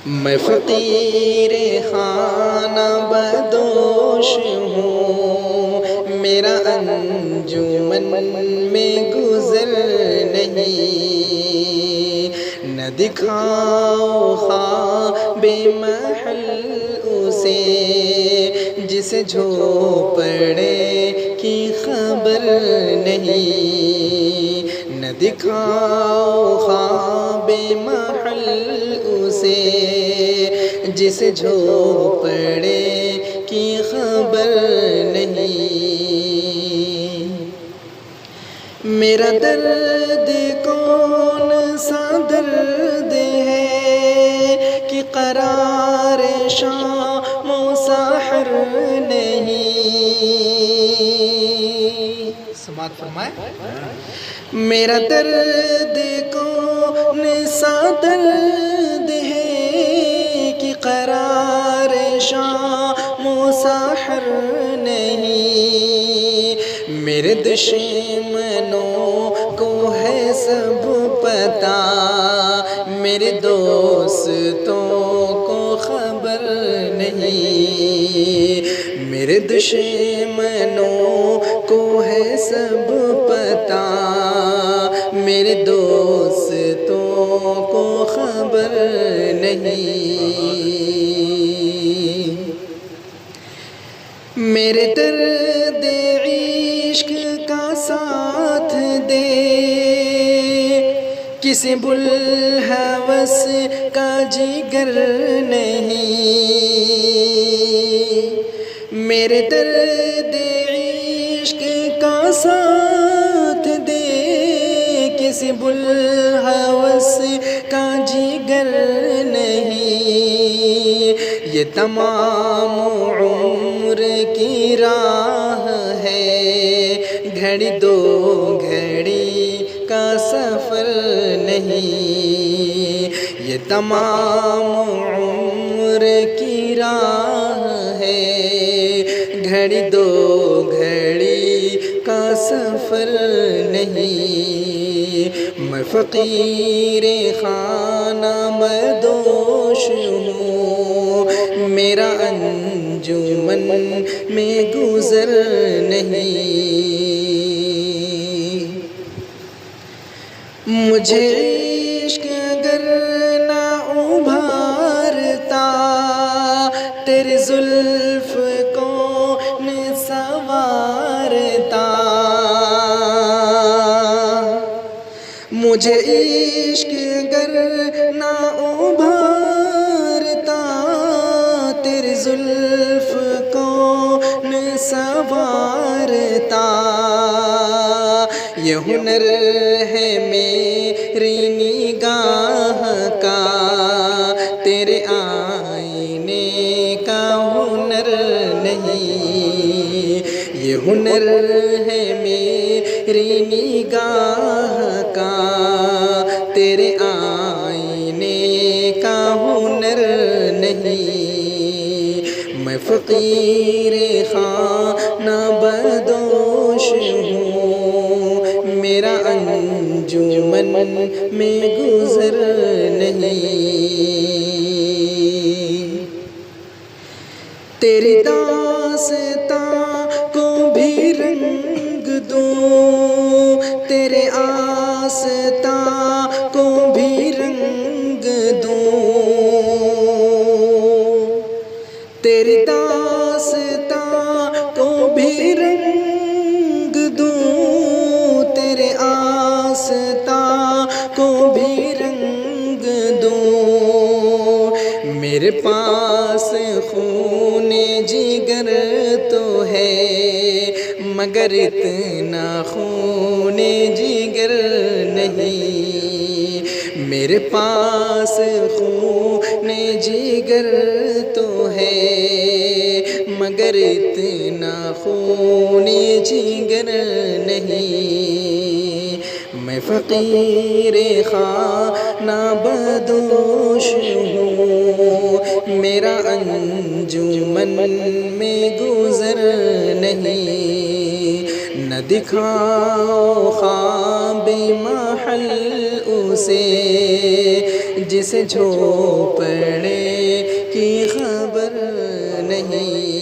میں فقیر خانہ بدوش ہوں، میرا انجمن میں گزر نہیں، نہ دکھاؤ خواب محل اسے جسے جھوپڑے کی خبر نہیں، نہ دکھاؤ خواب محل اسے جسے جھوپڑے کی خبر نہیں۔ میرا درد کون سا درد ہے کہ قرار شام و سحر نہیں۔ سماعت فرمائے۔ میرا درد کون سا درد ہے کہ قرار شام و سحر نہیں، میرے دشمنوں کو ہے سب پتہ، میرے دوستوں کو خبر نہیں، میرے دشمنوں کو ہے سب پتہ، میرے دوستوں کو خبر نہیں۔ میرے درد عشق کا ساتھ دے، کسی بوالہوس کا جگر نہیں، میرے درد عشق کا ساتھ دے، کسی بوالہوس کا جگر نہیں، یہ تمام عمر کی راہ ہے، گھڑی دو گھڑی کا سفر نہیں، یہ تمام عمر کی راہ ہے، گھڑی دو گھڑی کا سفر نہیں۔ میں فقیر خانہ بدوش ہوں، میرا انجمن میں گزر نہیں، مجھے عشق اگر نہ ابھارتا، تیرے زلف کون سنوارتا، مجھے عشق اگر نہ ابھارتا، تیرے زلف کون سنوارتا، یہ ہنر ہے میری نگاہ کا، تیرے آئینے کا ہنر نہیں، یہ ہنر ہے میری نگاہ کا، تیرے آئینے کا ہنر نہیں۔ میں فقیر خانہ بدوش ہوں، میرا انجمن میں گزر نہیں، تیری داستاں کو بھی رنگ دوں، تیرے آستاں کو بھی رنگ دوں، تیری داستاں کو بھی رنگ دوں، تیرے آستاں کو بھی رنگ دوں، میرے پاس خون جگر تو ہے مگر اتنا خون جگر نہیں، میرے پاس خون جگر تو ہے مگر اتنا خون جگر نہیں، میں فقیر خانہ بدوش ہوں، میرا انجمن میں گزر نہیں، نہ دکھاؤ خواب محل اسے جسے جھوپڑے کی خبر نہیں